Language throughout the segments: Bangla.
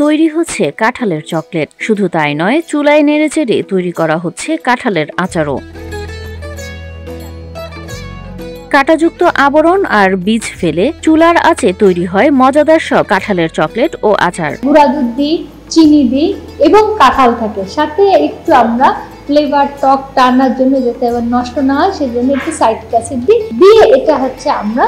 তৈরি হচ্ছে কাঁঠালের চকলেট। শুধু তাই নয়, চুলায় নেড়েচেড়ে তৈরি করা হচ্ছে কাঁঠালের আচারও। কাঁটাযুক্ত আবরণ আর বীজ ফেলে চুলার আঁচে তৈরি হয় মজাদার সব কাঁঠালের চকলেট ও আচার। গুঁড়া দুধ দিই, চিনি দিই এবং কাঁঠাল থাকে, সাথে একটু আমরা ফ্লেভার টক টানার জন্য যাতে আবার নষ্ট না হয় সেজন্য একটু সাইট্রিক অ্যাসিড দিয়ে এটা আমরা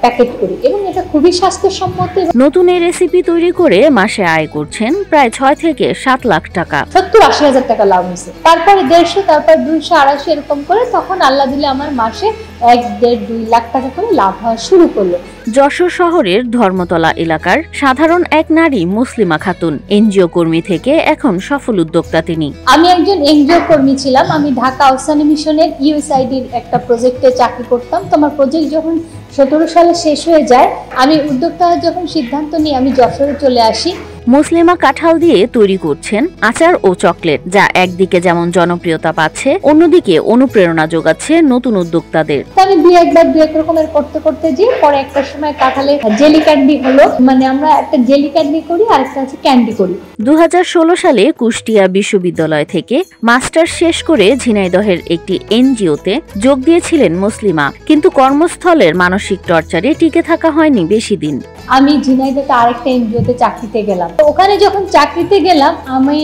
প্যাকেট করি এবং এটা খুবই স্বাস্থ্যসম্মত। নতুন এই রেসিপি তৈরি করে মাসে আয় করছেন প্রায় ৬ থেকে ৭ লাখ টাকা। ৭০-৮০ হাজার টাকা লাভ হয়েছে, তারপরে ১৫০, তারপর ২০০, ২৫০ এরকম করে তখন আল্লাহ দিলে আমার মাসে ১-১.৫-২ লাখ টাকা করে লাভ হওয়া শুরু করলো। যশোর শহরের ধর্মতলা এলাকার সাধারণ এক নারী মুসলিমা খাতুন। এনজিও কর্মী থেকে এখন সফল উদ্যোক্তা তিনি। আমি একজন এনজিও কর্মী ছিলাম। আমি ঢাকা আহসানী মিশনের ইউএসআইডির একটা প্রজেক্টে চাকরি করতাম। তোমার প্রজেক্ট যখন ১৭ সালে শেষ হয়ে যায়, আমি উদ্যোক্তা যখন সিদ্ধান্ত নিয়ে আমি যশোরে চলে আসি। মুসলিমা কাঁঠাল দিয়ে তৈরি করছেন আচার ও চকলেট, যা একদিকে যেমন জনপ্রিয়তা পাচ্ছে, অন্যদিকে অনুপ্রেরণা যোগাচ্ছে নতুন উদ্যোক্তাদের। আমি দুই একবার দুই এক রকমের করতে করতে যে পরে একটা সময় কাঁঠালে জেলি ক্যান্ডি হলো, মানে আমরা একটা জেলি ক্যান্ডি করি আর একটা আছে ক্যান্ডি করি। ২০১৬ সালে কুষ্টিয়া বিশ্ববিদ্যালয় থেকে মাস্টার্স শেষ করে ঝিনাইদহের একটি এনজিওতে যোগ দিয়েছিলেন মুসলিমা, কিন্তু কর্মস্থলের মানসিক টর্চারে টিকে থাকা হয়নি বেশি দিন। আমি ঝিনাইদহে আরেকটা এনজিওতে চাকরিতে গেলাম। ওখানে যখন চাকরিতে গেলাম, আমি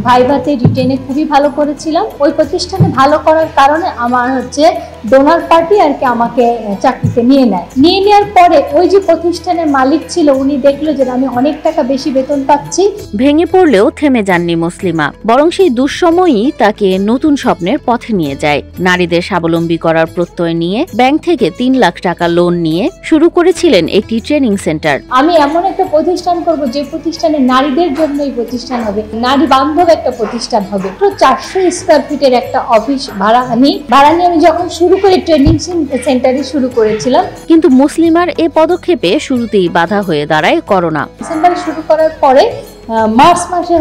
ভাইভাতে রিটেনে খুবই ভালো করেছিলাম। ওই প্রতিষ্ঠানে ভালো করার কারণে আমার ডোনার পার্টি আর কি আমাকে চাকরিতে নিয়ে নেওয়ার পরে ওই যে প্রতিষ্ঠানের মালিক ছিল, উনি দেখলো যে আমি অনেক টাকা বেশি বেতন পাচ্ছি। ভেঙে পড়লেও থেমে যাননি মুসলিমা, বরং সেই দুঃসময়ই তাকে নতুন স্বপ্নের পথে নিয়ে যায়। নারীদের স্বাবলম্বী করার প্রত্যয় নিয়ে ব্যাংক থেকে ৩ লাখ টাকা লোন নিয়ে শুরু করেছিলেন একটি ট্রেনিং সেন্টার। আমি এমন একটা প্রতিষ্ঠান করব যে প্রতিষ্ঠানে নারীদের জন্যই প্রতিষ্ঠান হবে, নারী বান্ধব একটা প্রতিষ্ঠান হবে। ৪০০ স্কয়ার ফিটের একটা অফিস ভাড়া নিয়ে আমি যখন শুরু করে ট্রেনিং সেন্টারে শুরু করেছিলাম। কিন্তু মুসলিমার এ পদক্ষেপে শুরুতেই বাধা হয়ে দাঁড়ায় করোনা। ডিসেম্বরে শুরু করার পরে মার্চ মাসে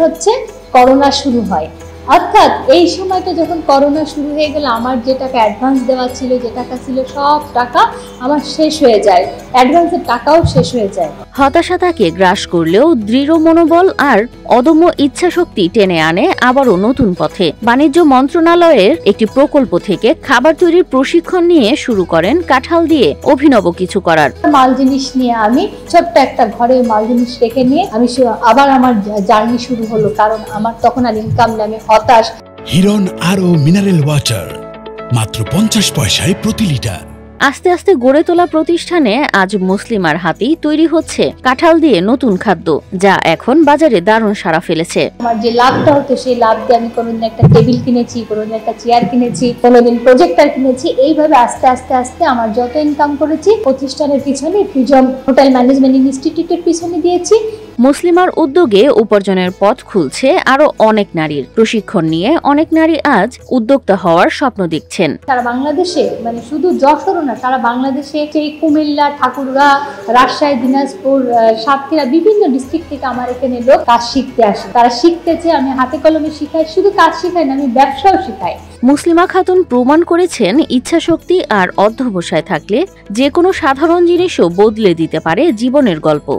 করোনা শুরু হয়। অর্থাৎ এই সময়টা যখন করোনা শুরু হয়ে গেল, আমার যে টাকা অ্যাডভান্স দেওয়া ছিল, যে টাকা ছিল, সব টাকা আমার শেষ হয়ে যায়, অ্যাডভান্সের টাকাও শেষ হয়ে যায়। হতাশা তাকে গ্রাস করলেও দৃঢ় মনোবল আর অদম্য ইচ্ছাশক্তি টেনে আনে আবারও নতুন পথে। বাণিজ্য মন্ত্রণালয়ের একটি প্রকল্প থেকে খাবার তৈরির প্রশিক্ষণ নিয়ে শুরু করেন কাঁঠাল দিয়ে অভিনব কিছু করার। মাল জিনিস নিয়ে আমি ছোট্ট একটা ঘরে মাল জিনিস রেখে নিয়ে আমি আবার আমার জার্নি শুরু হলো, কারণ আমার তখন আর ইনকাম নেই, আমি হতাশ। হিরন আরও মিনারেল ওয়াটার মাত্র ৫০ পয়সায় প্রতি লিটার। আস্তে আস্তে গড়ে তোলা প্রতিষ্ঠানে আজ মুসলিমার হাতেই তৈরি হচ্ছে কাঁঠাল দিয়ে নতুন খাদ্য, যা এখন বাজারে দারুণ সাড়া ফেলেছে। আমার যে লাভটা হতো, সেই লাভ দিয়ে আমি কোনোদিন একটা টেবিল কিনেছি, কোনোদিন একটা চেয়ার কিনেছি, কোনোদিন প্রজেক্টর কিনেছি। এইভাবে আস্তে আস্তে আস্তে আমার যত ইনকাম করেছি প্রতিষ্ঠানের পিছনে, ফ্রিজম হোটেল ম্যানেজমেন্ট ইনস্টিটিউটের পিছনে দিয়েছি। মুসলিমার উদ্যোগে উপার্জনের পথ খুলছে আরো অনেক নারীর। প্রশিক্ষণ নিয়ে অনেক নারী আজ উদ্যোক্তা হওয়ার স্বপ্ন দেখছেন। সারা বাংলাদেশে, মানে শুধু যশোর না, সারা বাংলাদেশে এই কুমিল্লা, ঠাকুরগাঁ, রাজশাহী, দিনাজপুর, সাতক্ষীরা, বিভিন্ন ডিস্ট্রিক্ট থেকে আমার এখানে লোক কাজ শিখতে আসে। তারা শিখতেছে, আমি হাতে কলমে শিখাই, শুধু কাজ শিখাই না, আমি ব্যবসাও শিখাই। মুসলিমা খাতুন প্রমাণ করেছেন ইচ্ছাশক্তি আর অধ্যবসায় থাকলে যে কোনো সাধারণ জিনিসও বদলে দিতে পারে জীবনের গল্প।